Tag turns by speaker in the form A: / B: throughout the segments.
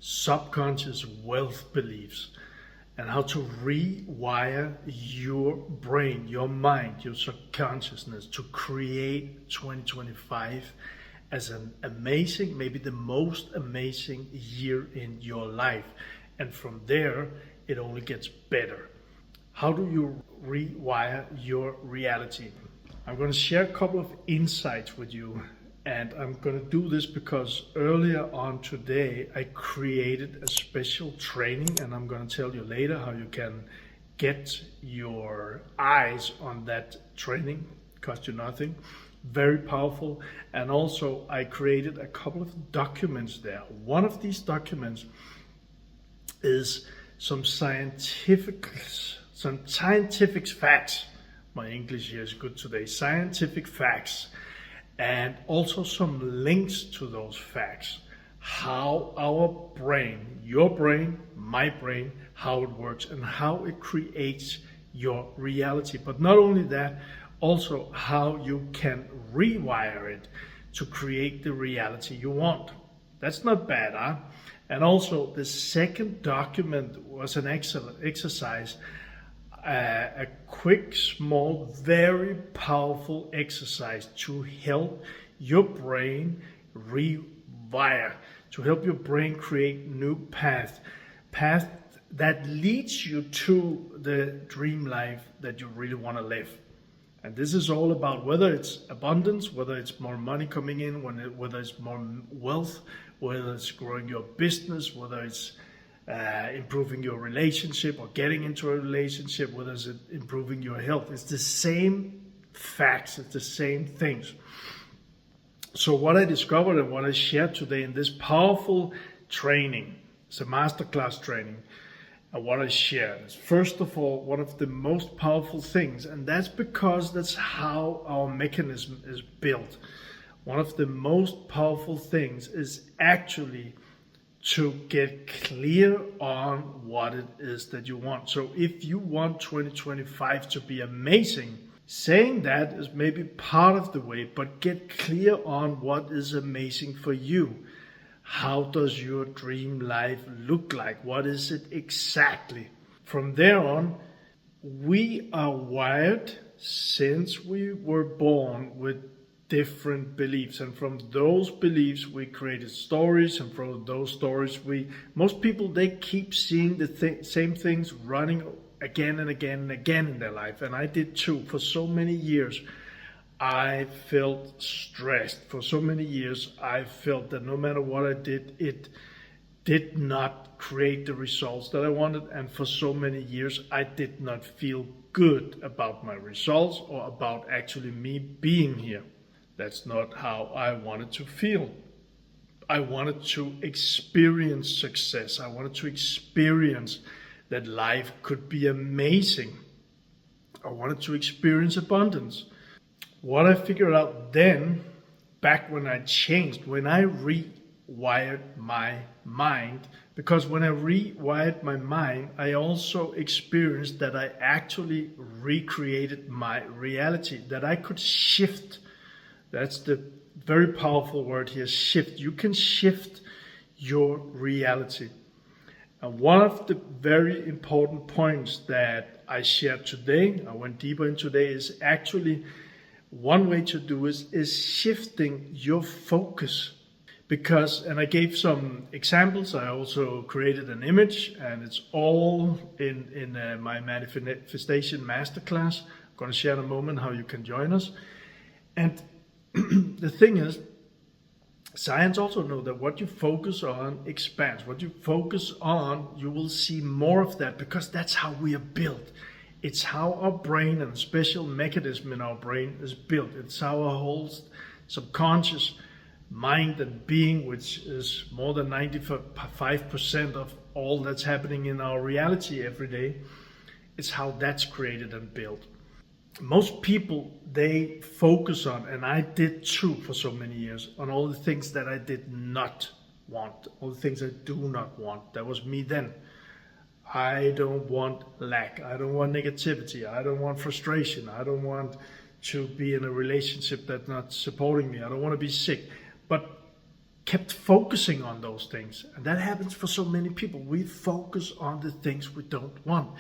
A: subconscious wealth beliefs and how to rewire your brain, your mind, your subconsciousness to create 2025 as an amazing, maybe the most amazing year in your life. And from there, it only gets better. How do you rewire your reality? I'm going to share a couple of insights with you, and I'm going to do this because earlier on today I created a special training, and I'm going to tell you later how you can get your eyes on that training. Cost you nothing. Very powerful. And also I created a couple of documents there. One of these documents is some scientific facts. My English here is good today. Scientific facts, and also some links to those facts. How our brain, your brain, my brain, how it works and how it creates your reality. But not only that, also how you can rewire it to create the reality you want. That's not bad, huh? And also the second document was an exercise, a quick, small, very powerful exercise to help your brain rewire, to help your brain create new path that leads you to the dream life that you really want to live. And this is all about whether it's abundance, whether it's more money coming in, whether it's more wealth, whether it's growing your business, whether it's improving your relationship or getting into a relationship, whether it's improving your health. It's the same facts, it's the same things. So what I discovered and what I shared today in this powerful training, it's a masterclass training, and what I shared is, first of all, one of the most powerful things, and that's because that's how our mechanism is built. One of the most powerful things is actually to get clear on what it is that you want. So if you want 2025 to be amazing, saying that is maybe part of the way, but get clear on what is amazing for you. How does your dream life look like? What is it exactly? From there on, we are wired since we were born with different beliefs, and from those beliefs we created stories, and from those stories most people, they keep seeing the same things running again and again and again in their life. And I did too. For so many years I felt stressed. For so many years I felt that no matter what I did, it did not create the results that I wanted. And for so many years I did not feel good about my results or about actually me being here. That's not how I wanted to feel. I wanted to experience success. I wanted to experience that life could be amazing. I wanted to experience abundance. What I figured out then, back when I changed, when I rewired my mind, because when I rewired my mind, I also experienced that I actually recreated my reality, that I could shift. That's the very powerful word here, shift. You can shift your reality. And one of the very important points that I shared today, I went deeper in today, is actually one way to do is shifting your focus. Because, and I gave some examples, I also created an image, and it's all in my manifestation masterclass. I'm going to share in a moment how you can join us. And the thing is, science also knows that what you focus on expands. What you focus on, you will see more of that, because that's how we are built. It's how our brain and a special mechanism in our brain is built. It's how our whole subconscious mind and being, which is more than 95% of all that's happening in our reality every day, it's how that's created and built. Most people, they focus on, and I did too for so many years, on all the things that I did not want, all the things I do not want. That was me then. I don't want lack. I don't want negativity. I don't want frustration. I don't want to be in a relationship that's not supporting me. I don't want to be sick. But kept focusing on those things. And that happens for so many people. We focus on the things we don't want.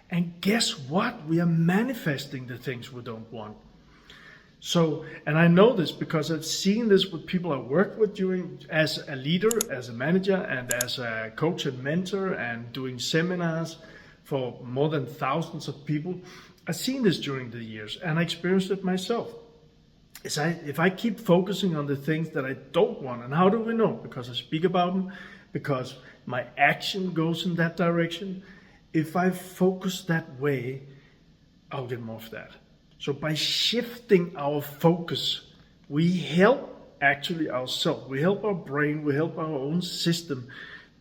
A: And guess what? We are manifesting the things we don't want. So, and I know this because I've seen this with people I work with during, as a leader, as a manager, and as a coach and mentor, and doing seminars for more than thousands of people. I've seen this during the years, and I experienced it myself. If I keep focusing on the things that I don't want, and how do we know? Because I speak about them, because my action goes in that direction. If I focus that way, I'll get more of that. So by shifting our focus, we help actually ourselves, we help our brain, we help our own system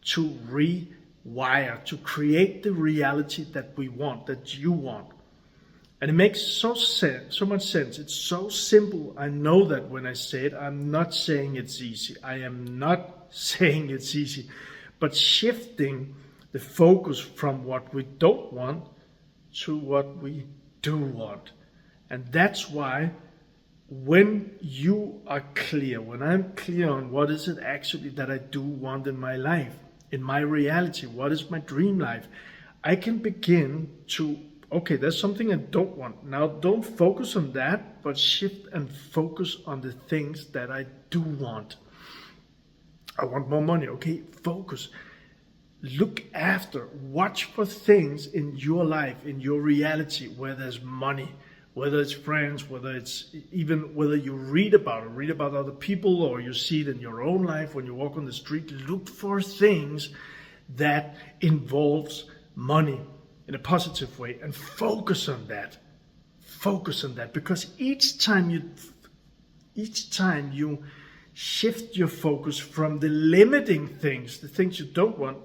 A: to rewire, to create the reality that we want, that you want. And it makes so much sense. It's so simple. I know that when I say it, I'm not saying it's easy. I am not saying it's easy. But shifting the focus from what we don't want to what we do want. And that's why when you are clear, when I'm clear on what is it actually that I do want in my life, in my reality, what is my dream life, I can begin to, okay, there's something I don't want. Now don't focus on that, but shift and focus on the things that I do want. I want more money. Okay, focus. Look after, watch for things in your life, in your reality, where there's money, whether it's friends, whether you read about other people, or you see it in your own life when you walk on the street. Look for things that involves money in a positive way, and focus on that. Focus on that, because each time you shift your focus from the limiting things, the things you don't want,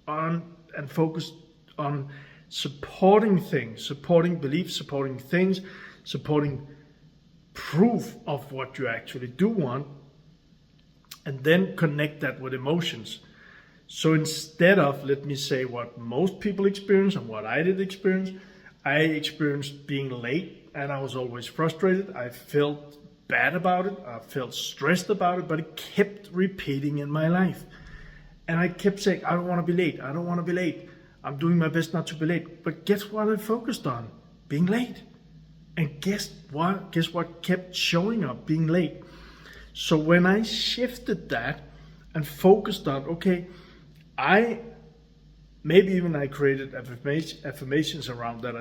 A: on and focus on supporting things, supporting beliefs, supporting things, supporting proof of what you actually do want, and then connect that with emotions. So instead of, let me say, what most people experience and what I did experience, I experienced being late, and I was always frustrated. I felt bad about it. I felt stressed about it, but it kept repeating in my life. And I kept saying, I don't want to be late. I don't want to be late. I'm doing my best not to be late. But guess what I focused on? Being late. And guess what? Guess what kept showing up? Being late. So when I shifted that and focused on, okay, I created affirmations around that.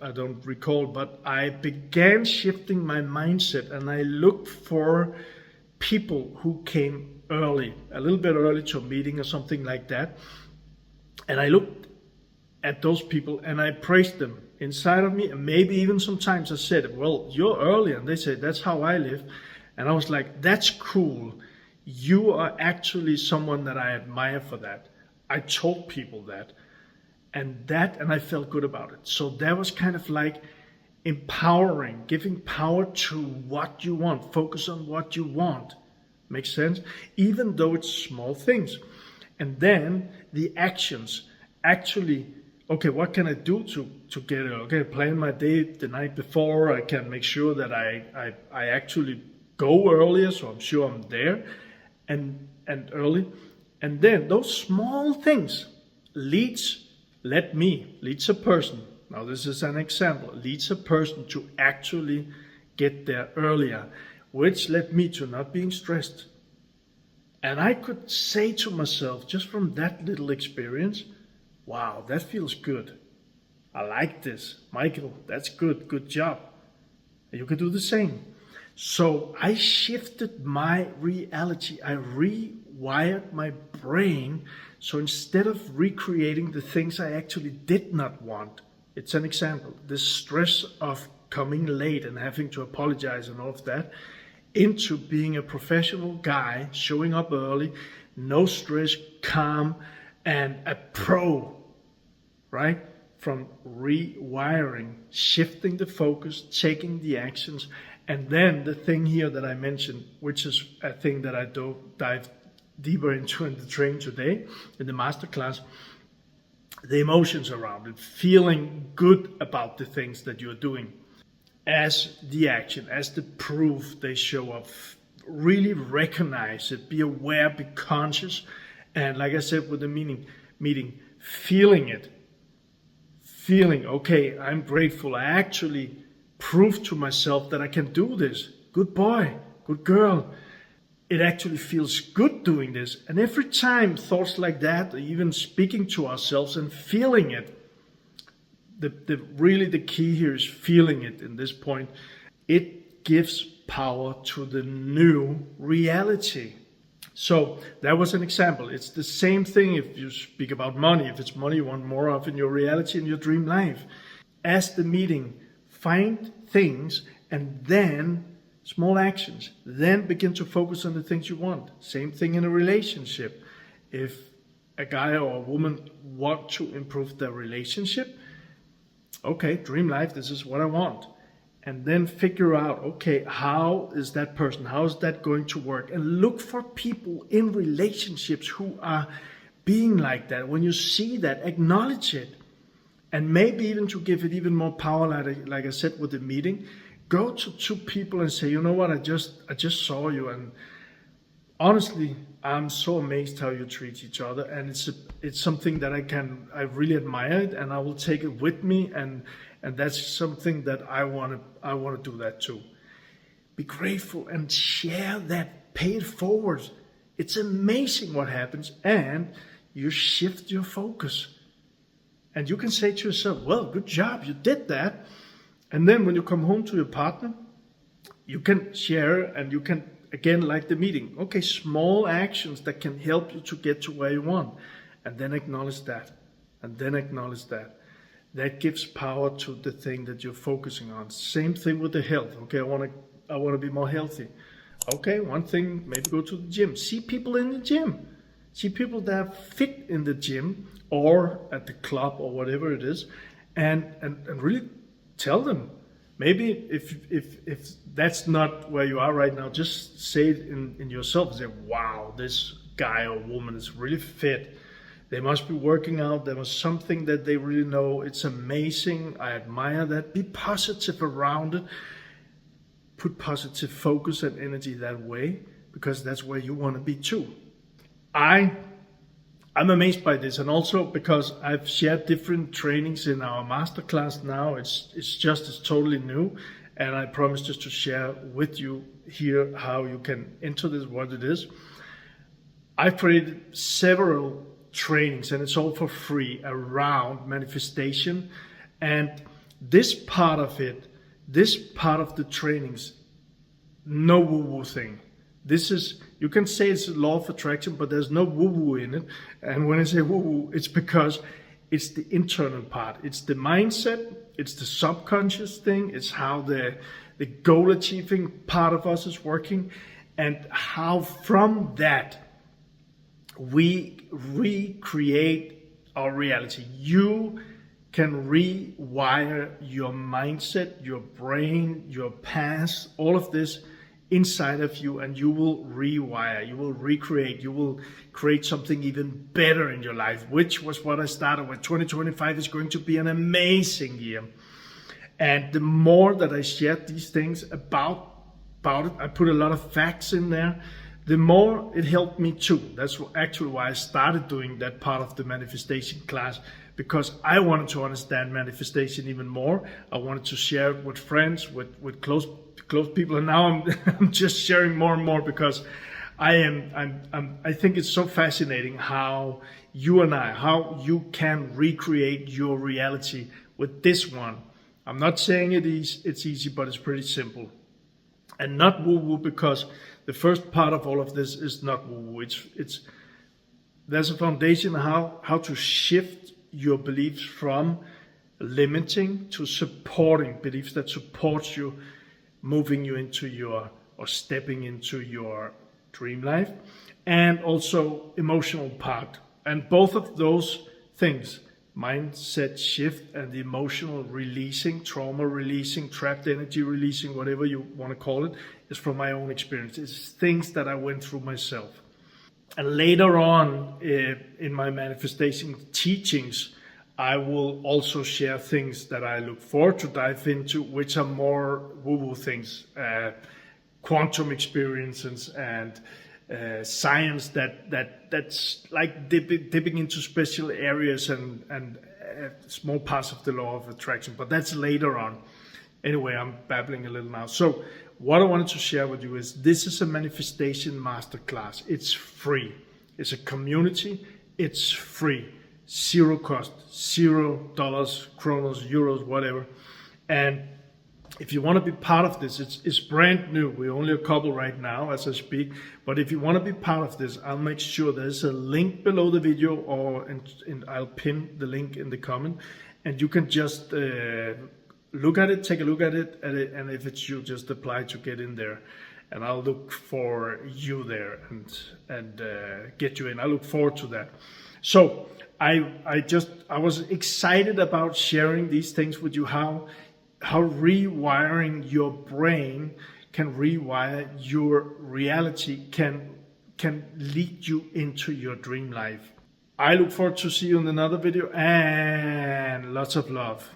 A: I don't recall, but I began shifting my mindset, and I looked for people who came early, a little bit early to a meeting or something like that. And I looked at those people and I praised them inside of me. And maybe even sometimes I said, well, you're early. And they said, that's how I live. And I was like, that's cool. You are actually someone that I admire for that. I told people that. And I felt good about it. So that was kind of like empowering, giving power to what you want. Focus on what you want. Makes sense? Even though it's small things. And then the actions. Actually, okay, what can I do to get it? Okay, plan my day the night before. I can make sure that I actually go earlier, so I'm sure I'm there and early. And then those small things leads a person. Now this is an example. Leads a person to actually get there earlier, which led me to not being stressed. And I could say to myself, just from that little experience, wow, that feels good. I like this. Michael, that's good. Good job. And you could do the same. So I shifted my reality. I rewired my brain. So instead of recreating the things I actually did not want, it's an example, the stress of coming late and having to apologize and all of that, into being a professional guy, showing up early, no stress, calm, and a pro, right? From rewiring, shifting the focus, taking the actions, and then the thing here that I mentioned, which is a thing that I dive deeper into in the training today, in the masterclass, the emotions around it, feeling good about the things that you're doing as the action, as the proof they show up really recognize it, be aware, be conscious, and like I said with the meeting, feeling it. Feeling, okay, I'm grateful. I actually proved to myself that I can do this. Good boy, good girl. It actually feels good doing this. And every time thoughts like that, or even speaking to ourselves and feeling it, really the key here is feeling it in this point. It gives power to the new reality. So that was an example. It's the same thing if you speak about money. If it's money you want more of in your reality, in your dream life. As the meeting, find things and then small actions. Then begin to focus on the things you want. Same thing in a relationship. If a guy or a woman want to improve their relationship, okay, dream life, this is what I want. And then figure out, okay, how is that person, how is that going to work? And look for people in relationships who are being like that. When you see that, acknowledge it. And maybe even to give it even more power, like I said with the meeting, go to two people and say, you know what, I just saw you, and honestly, I'm so amazed how you treat each other, and it's something that I really admire it, and I will take it with me, and that's something that I want to do that too. Be grateful and share that, pay it forward. It's amazing what happens, and you shift your focus. And you can say to yourself, well, good job, you did that. And then when you come home to your partner, you can share, and you can, again, like the meeting, okay, small actions that can help you to get to where you want. And then acknowledge that. And then acknowledge that. That gives power to the thing that you're focusing on. Same thing with the health. Okay, I want to be more healthy. Okay, one thing, maybe go to the gym. See people in the gym. See people that are fit in the gym or at the club or whatever it is, and really tell them. Maybe if that's not where you are right now, just say it in yourself. Say, wow, this guy or woman is really fit. They must be working out. There was something that they really know. It's amazing. I admire that. Be positive around it. Put positive focus and energy that way, because that's where you want to be too. I'm amazed by this, and also because I've shared different trainings in our masterclass now. It's totally new, and I promise just to share with you here how you can enter this, what it is. I've created several trainings, and it's all for free, around manifestation. And this part of the trainings, no woo-woo thing. This is, you can say it's a law of attraction, but there's no woo-woo in it. And when I say woo-woo, it's because it's the internal part. It's the mindset, it's the subconscious thing, it's how the goal achieving part of us is working, and how from that we recreate our reality. You can rewire your mindset, your brain, your past, all of this inside of you, and you will rewire, you will recreate, you will create something even better in your life, which was what I started with. 2025 is going to be an amazing year. And the more that I shared these things about it, I put a lot of facts in there, the more it helped me too. That's actually why I started doing that part of the manifestation class, because I wanted to understand manifestation even more. I wanted to share it with friends, with close people, and now I'm just sharing more and more, because I think it's so fascinating how how you can recreate your reality with this one. I'm not saying it's easy, but it's pretty simple. And not woo-woo, because the first part of all of this is not woo-woo. There's a foundation how to shift your beliefs from limiting to supporting beliefs that supports you, moving you into or stepping into your dream life, and also emotional part. And both of those things, mindset shift and the emotional releasing, trauma releasing, trapped energy releasing, whatever you want to call it, is from my own experience. It's things that I went through myself. And later on in my manifestation teachings, I will also share things that I look forward to dive into, which are more woo-woo things, quantum experiences and science that's like dipping into special areas and small parts of the law of attraction, but that's later on. Anyway, I'm babbling a little now. So what I wanted to share with you is this is a manifestation masterclass. It's free. It's a community. It's free. Zero cost, $0, kronos, euros, whatever. And if you want to be part of this, it's brand new. We're only a couple right now as I speak. But if you want to be part of this, I'll make sure there's a link below the video, or I'll pin the link in the comment. And you can just look at it, take a look at it, and if it's you, just apply to get in there. And I'll look for you there and get you in. I look forward to that. So I was excited about sharing these things with you, how rewiring your brain can rewire your reality, can lead you into your dream life. I look forward to see you in another video, and lots of love.